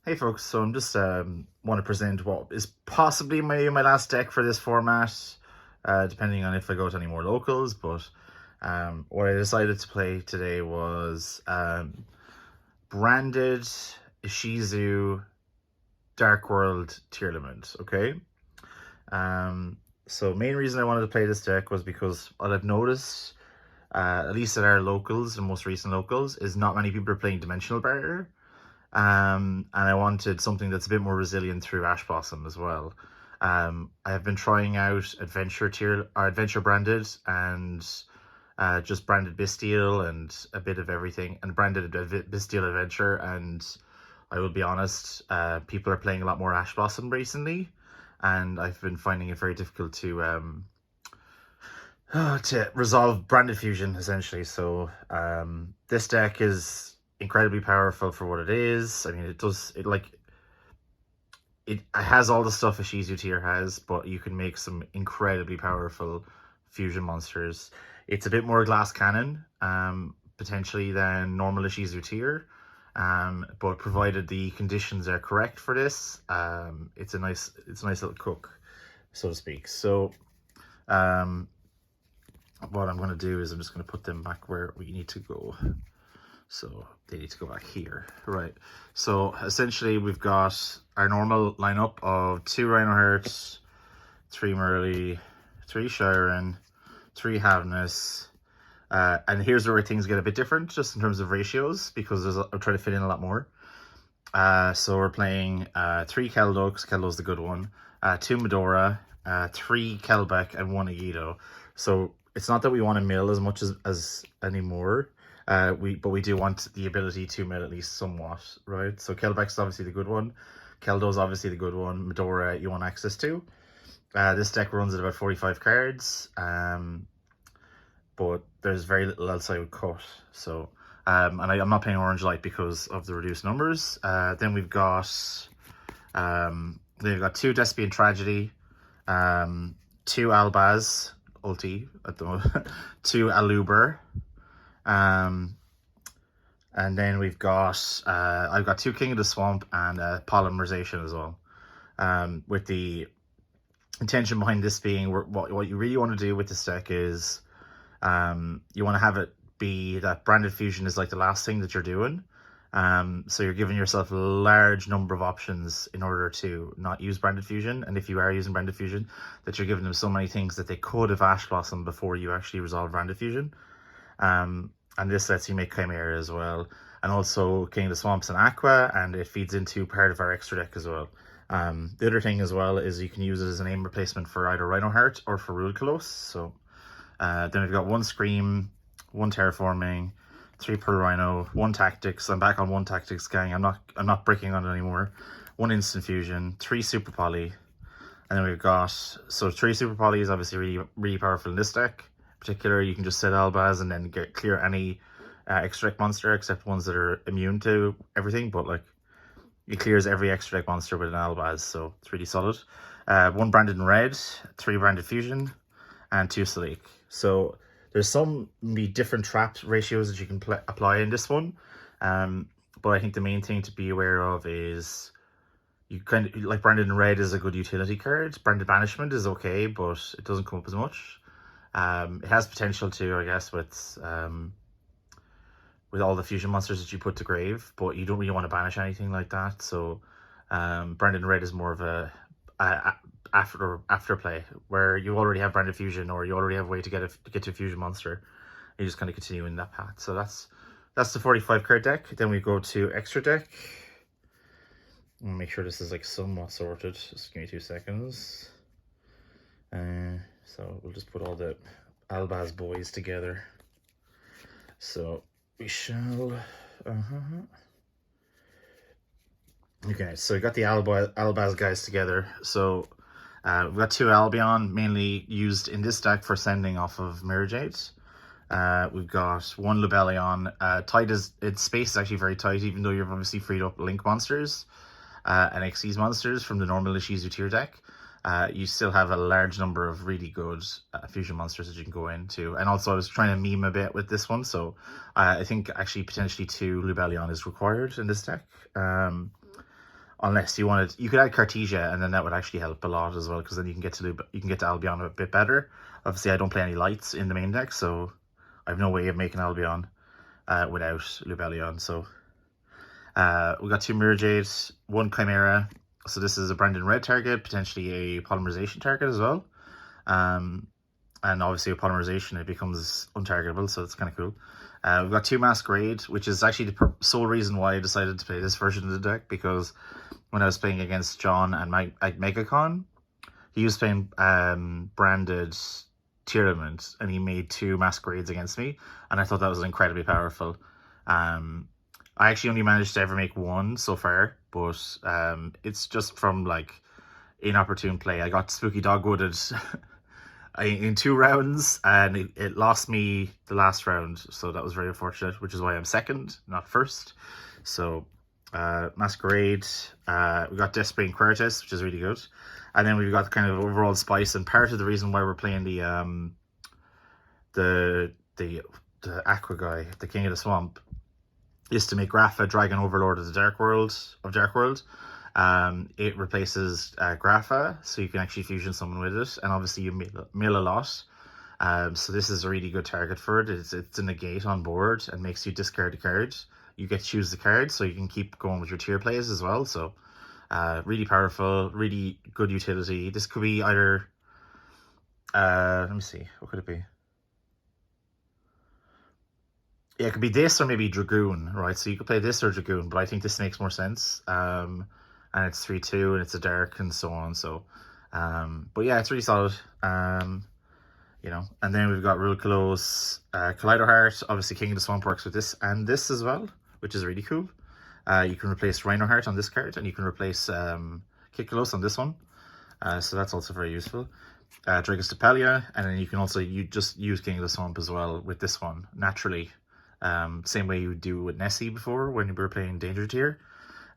Hey folks, so I'm just want to present what is possibly my last deck for this format, depending on if I go to any more locals, but what I decided to play today was branded Ishizu Dark World Tearlaments, okay? So main reason I wanted to play this deck was because what I've noticed, at least at our locals, the most recent locals, is not many people are playing Dimensional Barrier. And I wanted something that's a bit more resilient through Ash Blossom as well. I have been trying out Adventure Branded and just Branded Bastille and a bit of everything, and Branded Bastille Adventure, and I will be honest, people are playing a lot more Ash Blossom recently, and I've been finding it very difficult to resolve Branded Fusion, essentially. So this deck is incredibly powerful for what it is. I mean, it has all the stuff Ishizu tier has, but you can make some incredibly powerful fusion monsters. It's a bit more glass cannon, potentially, than normal Ishizu tier. But provided the conditions are correct for this, it's a nice little cook, so to speak. So what I'm going to do is I'm just going to put them back where we need to go. So they need to go back here, right? So essentially we've got our normal lineup of 2 Rhino Hearts, 3 Merly, 3 Shiren, 3 Havness, and here's where things get a bit different, just in terms of ratios, because I'm trying to fit in a lot more. So we're playing 3 Keldokes, Keldo's the good one, 2 Medora, 3 Kelbeck, and 1 Agido. So it's not that we want to mill as much as anymore. But we do want the ability to mill at least somewhat, right? So Kelbeck's obviously the good one. Keldo's obviously the good one. Medora you want access to. This deck runs at about 45 cards, but there's very little else I would cut. So, and I'm not playing Orange Light because of the reduced numbers. Then we've got 2 Despian Tragedy, 2 Albaz ulti at the moment, 2 Aluber. And then we've got I've got 2 King of the Swamp and Polymerization as well, with the intention behind this being what you really want to do with this deck is you want to have it be that Branded Fusion is like the last thing that you're doing, so you're giving yourself a large number of options in order to not use Branded Fusion, and if you are using Branded Fusion, that you're giving them so many things that they could have Ash Blossom before you actually resolve Branded Fusion. And this lets you make Chimera as well, and also King of the Swamps and Aqua, and it feeds into part of our extra deck as well. The other thing as well is you can use it as a name replacement for either Rhino Heart or for Rule Colossus. So then we've got 1 Scream, 1 Terraforming, 3 Pearl Rhino, 1 Tactics. I'm back on 1 Tactics, gang. I'm not breaking on it anymore. 1 Instant Fusion, 3 Super Poly, and then we've got 3 Super Poly is obviously really powerful in this deck. Particular, you can just set Albaz and then clear any extra deck monster except ones that are immune to everything, but like it clears every extra deck monster with an Albaz, so it's really solid. 1 Branded in Red, 3 Branded Fusion, and 2 Sleek. So there's some different trap ratios that you can apply in this one, but I think the main thing to be aware of is you kind of like Branded in Red is a good utility card. Branded Banishment is okay, but it doesn't come up as much. It has potential to, I guess, with all the fusion monsters that you put to grave, but you don't really want to banish anything like that. So Branded Red is more of a after play, where you already have Branded Fusion, or you already have a way to get to a fusion monster. You just kind of continue in that path. So that's the 45 card deck. Then we go to extra deck. I'll make sure this is like somewhat sorted. Just give me 2 seconds. So we'll just put all the Albaz boys together. So we shall... Okay, so we got the Albaz guys together. So we've got 2 Albion, mainly used in this deck for sending off of Mirror Jades. We've got 1 Lubellion. Its space is actually very tight, even though you've obviously freed up Link monsters and Xyz monsters from the normal Ishizu tier deck. You still have a large number of really good fusion monsters that you can go into. And also I was trying to meme a bit with this one, so I think actually potentially 2 Lubellion is required in this deck. unless you wanted, you could add Cartesia, and then that would actually help a lot as well, because then you can get to Albion a bit better. Obviously, I don't play any lights in the main deck, so I have no way of making Albion without Lubellion. So we got 2 Mirror Jade, 1 Chimera. So this is a Branded Red target, potentially a polymerization target as well. And obviously with polymerization, it becomes untargetable, so it's kind of cool. We've got 2 Masquerade, which is actually the sole reason why I decided to play this version of the deck, because when I was playing against John and MegaCon, he was playing branded Tearlaments, and he made 2 Masquerades against me, and I thought that was incredibly powerful. I actually only managed to ever make 1 so far, but it's just from like inopportune play. I got Spooky Dogwooded in 2 rounds, and it lost me the last round, so that was very unfortunate, which is why I'm second, not first. So Masquerade, we got Desperate Quertus, which is really good, and then we've got kind of overall spice. And part of the reason why we're playing the Aqua guy, the King of the Swamp, is to make Grapha Dragon Overlord of the Dark World. It replaces Grapha, so you can actually fusion someone with it, and obviously you mill a lot. So this is a really good target for it. It's a negate on board and makes you discard a card. You get to choose the card, so you can keep going with your tier plays as well. So really powerful, really good utility. This could be either, let me see, what could it be? Yeah, it could be this or maybe Dragoon, right? So you could play this or Dragoon, but I think this makes more sense. And it's 3/2, and it's a dark and so on. So, but yeah, it's really solid. You know, and then we've got Rule Kalos, Kaleido Heart. Obviously, King of the Swamp works with this and this as well, which is really cool. You can replace Rhino Heart on this card, and you can replace Kikalos on this one. So that's also very useful. Dragostapelia, and then you can also just use King of the Swamp as well with this one naturally. Same way you would do with Nessie before when we were playing Danger Tier.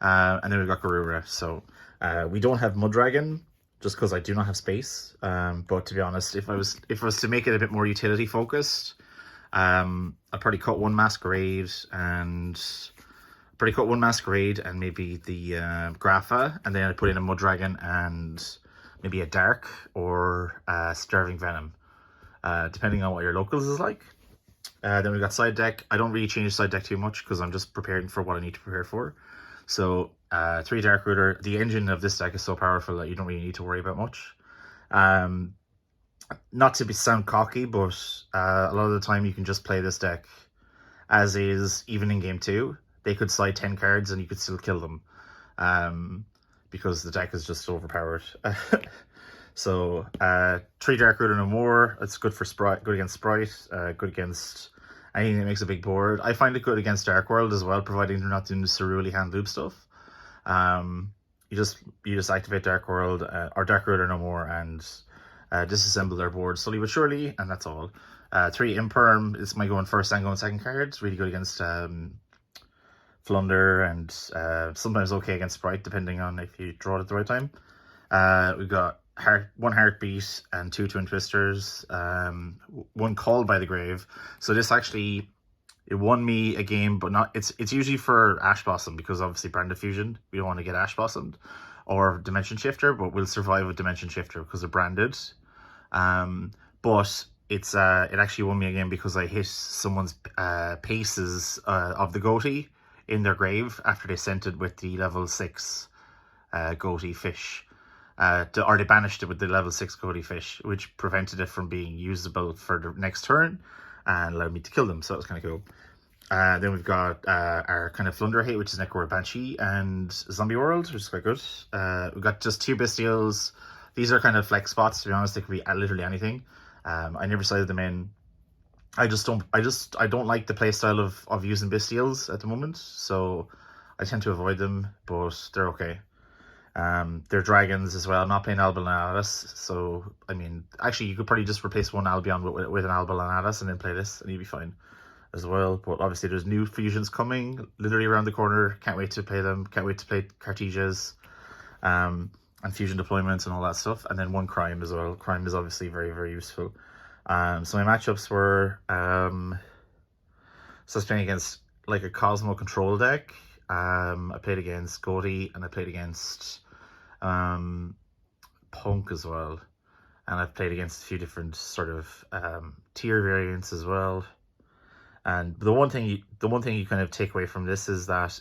And then we've got Garura. So we don't have Muddragon just because I do not have space. But to be honest, if I was to make it a bit more utility focused, I'd probably cut 1 Masquerade and maybe the Grapha, and then I'd put in a Muddragon and maybe a Dark or Starving Venom, depending on what your locals is like. Then we've got side deck. I don't really change side deck too much because I'm just preparing for what I need to prepare for. So 3 Dark Rooter. The engine of this deck is so powerful that you don't really need to worry about much. Not to sound cocky, but a lot of the time you can just play this deck as is, even in game 2. They could slide 10 cards and you could still kill them, because the deck is just overpowered. So 3 Dark Rooter no more. It's good for Sprite, good against Sprite, good against anything that makes a big board. I find it good against Dark World as well, providing they're not doing the Cerulli hand loop stuff. You just activate Dark World or Dark Rooter no more and disassemble their board slowly but surely, and that's all. 3 Imperm. It's my going first and going second card. It's really good against Flunder, and sometimes okay against Sprite, depending on if you draw it at the right time. We've got 1 Heartbeat and 2 Twin Twisters, 1 Called by the Grave. So this actually, it won me a game, but not. It's usually for Ash Blossom, because obviously Branded Fusion, we don't want to get Ash Blossomed, or Dimension Shifter, but we'll survive with Dimension Shifter because they're branded. But it actually won me a game because I hit someone's paces of the Goatee in their grave after they sent it with the level 6 Goatee fish. Or they banished it with the level 6 Goatee fish, which prevented it from being usable for the next turn and allowed me to kill them. So that was kind of cool. Then we've got our kind of Flunder hate, which is Necro Banshee and Zombie World, which is quite good. We've got just 2 Bestials. These are kind of flex spots, to be honest. They could be literally anything. I never sided them in. I don't like the playstyle of using Bestials at the moment, so I tend to avoid them, but they're okay. They're dragons as well. I'm not playing Albalatus, so I mean, actually, you could probably just replace 1 Albion with an Albalatus and then play this, and you'd be fine as well. But obviously, there's new fusions coming literally around the corner. Can't wait to play them. Can't wait to play Cartesias, and fusion deployments and all that stuff. And then 1 Crime as well. Crime is obviously very, very useful. So my matchups were so I was playing against like a Cosmo control deck. I played against Goaty, and I played against Punk as well. And I've played against a few different sort of tier variants as well. And the one thing you kind of take away from this is that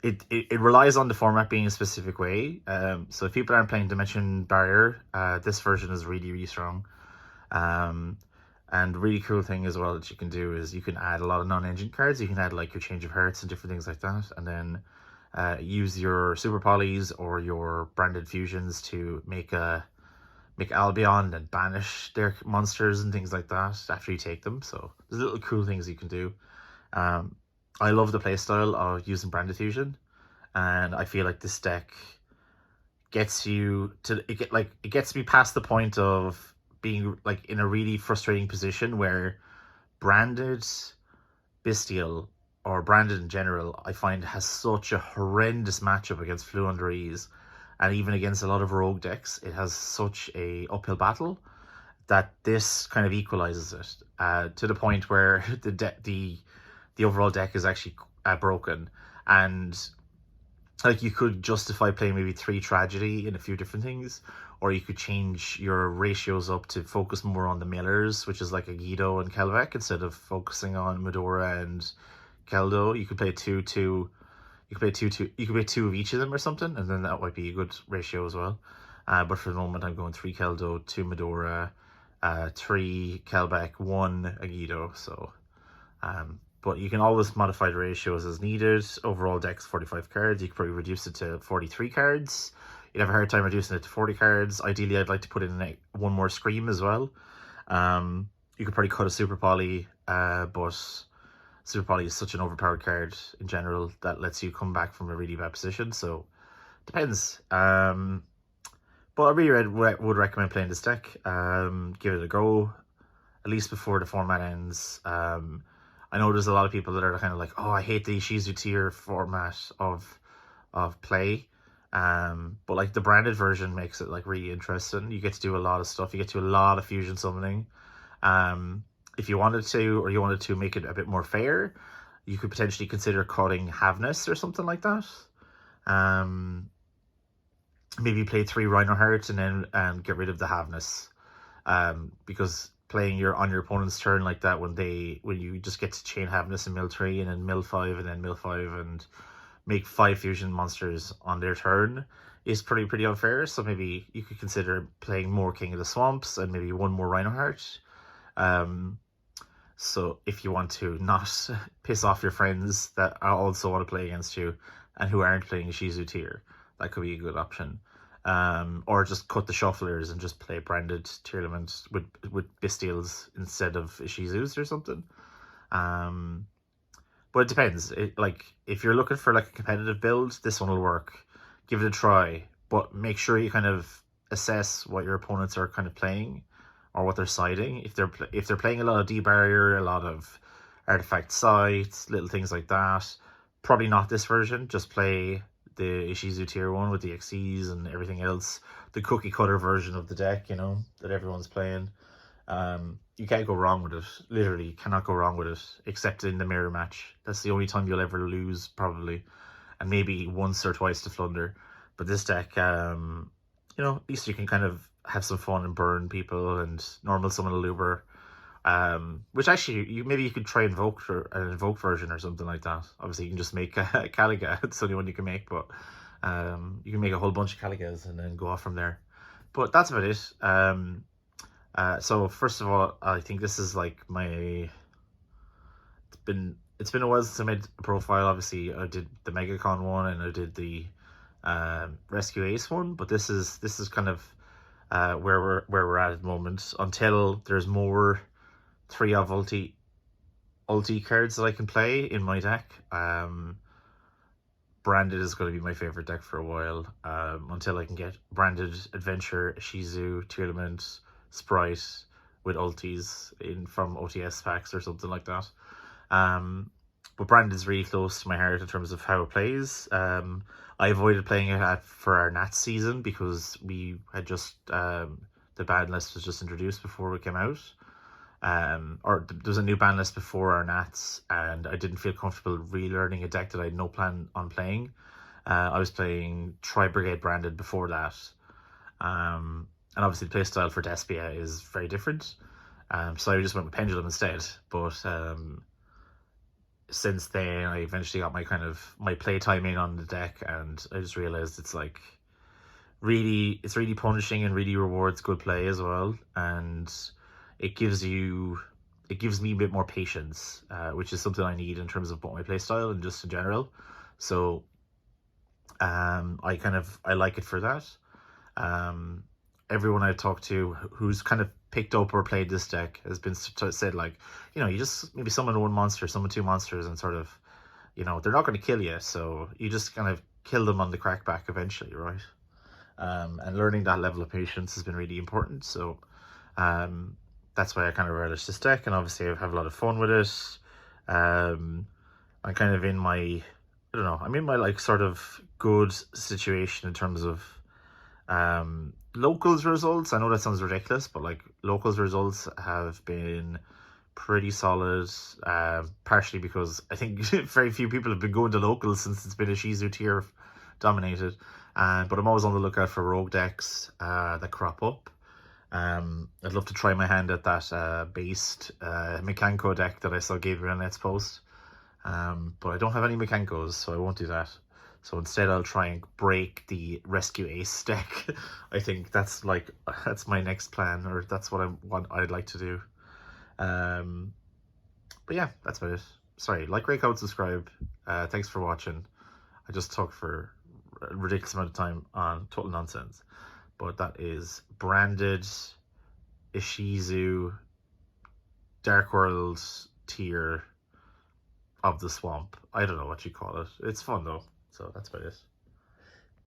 it relies on the format being a specific way. So if people aren't playing Dimension Barrier, this version is really, really strong. And really cool thing as well that you can do is you can add a lot of non-engine cards. You can add like your Change of Hearts and different things like that, and then use your Super Polys or your branded fusions to make Albion and banish their monsters and things like that after you take them. So there's little cool things you can do. I love the playstyle of using branded fusion, and I feel like this deck gets you to it gets me past the point of being like in a really frustrating position where branded Bestial or branded in general, I find has such a horrendous matchup against Flu Under Ease, and even against a lot of rogue decks, it has such a uphill battle that this kind of equalizes it to the point where the overall deck is actually broken, and like you could justify playing maybe 3 Tragedy in a few different things, or you could change your ratios up to focus more on the millers, which is like a Guido and Kelvek, instead of focusing on Medora and Keldo. You could play two. You could play 2 of each of them or something, and then that might be a good ratio as well. But for the moment, I'm going 3 Keldo, 2 Medora, 3 Kelbeck, 1 Agido. So, but you can always modify the ratios as needed. Overall deck's 45 cards. You could probably reduce it to 43 cards. You'd have a hard time reducing it to 40 cards. Ideally, I'd like to put in one more Scream as well. You could probably cut a Super Poly, but Super Poly is such an overpowered card in general that lets you come back from a really bad position. So, depends. But I really would recommend playing this deck. Give it a go, at least before the format ends. I know there's a lot of people that are kind of like, oh, I hate the Ishizu tier format of play. But like the branded version makes it like really interesting. You get to do a lot of stuff. You get to do a lot of fusion summoning. If you wanted to, or you wanted to make it a bit more fair, you could potentially consider cutting Havness or something like that. Maybe play 3 Rhino Hearts and then get rid of the Havness. Because playing on your opponent's turn like that, when you just get to chain Havness and mill 3 and then mill 5 and then mill 5 and make 5 fusion monsters on their turn is pretty unfair. So maybe you could consider playing more King of the Swamps and maybe 1 more Rhino Heart. So if you want to not piss off your friends that also want to play against you and who aren't playing Ishizu tier, that could be a good option. Or just cut the shufflers and just play branded Tearlaments with Bestials instead of Ishizus or something. But it depends. Like if you're looking for like a competitive build, this one will work. Give it a try, but make sure you kind of assess what your opponents are kind of playing or what they're siding. If they're playing a lot of D-Barrier, a lot of Artifact Sites, little things like that, probably not this version. Just play the Ishizu tier 1 with the XCs and everything else. The cookie cutter version of the deck, that everyone's playing. You can't go wrong with it. Literally cannot go wrong with it, except in the mirror match. That's the only time you'll ever lose, probably. And maybe once or twice to Flunder. But this deck, at least you can kind of have some fun and burn people and normal summon a Luber. Which actually, maybe you could try an Invoke version or something like that. Obviously, you can just make Caliga. It's the only one you can make, but you can make a whole bunch of Caligas and then go off from there. But that's about it. So first of all, I think this is like it's been a while since I made a profile. Obviously, I did the MegaCon one and I did the Rescue Ace one, but this is kind of where we're at the moment until there's more 3 of ulti cards that I can play in my deck. Branded is going to be my favorite deck for a while, until I can get Branded Adventure, Ishizu, Tearlaments, Sprite with ultis from OTS packs or something like that. But Branded is really close to my heart in terms of how it plays. I avoided playing it for our Nats season because we had just the ban list was just introduced before it came out. or there was a new ban list before our Nats, and I didn't feel comfortable relearning a deck that I had no plan on playing. I was playing Tri-Brigade branded before that. And obviously the playstyle for Despia is very different. So I just went with Pendulum instead. But since then, I eventually got my play time in on the deck, and I just realized it's like it's really punishing and really rewards good play as well. And it gives me a bit more patience, which is something I need in terms of both my playstyle and just in general. So I like it for that. Everyone I've talked to who's kind of picked up or played this deck has been said, like, you just maybe summon one monster, summon two monsters, and sort of, they're not going to kill you, so you just kind of kill them on the crackback eventually, right? And learning that level of patience has been really important. So that's why I kind of relish this deck, and obviously I have a lot of fun with it. I'm kind of in my, I don't know, I'm in my like sort of good situation in terms of locals results. I know that sounds ridiculous, but like locals results have been pretty solid, partially because I think very few people have been going to locals since it's been a Ishizu tier dominated. But I'm always on the lookout for rogue decks that crop up. I'd love to try my hand at that based Mekanko deck that I saw Gabriel Net's post. But I don't have any Mekankos, so I won't do that. So instead I'll try and break the Rescue Ace deck. I think that's my next plan, or that's what I'd like to do. But yeah, that's about it. Sorry, like, rate, comment, subscribe. Thanks for watching. I just talked for a ridiculous amount of time on total nonsense. But that is branded Ishizu Dark World tier of the swamp. I don't know what you call it. It's fun though. So that's about it.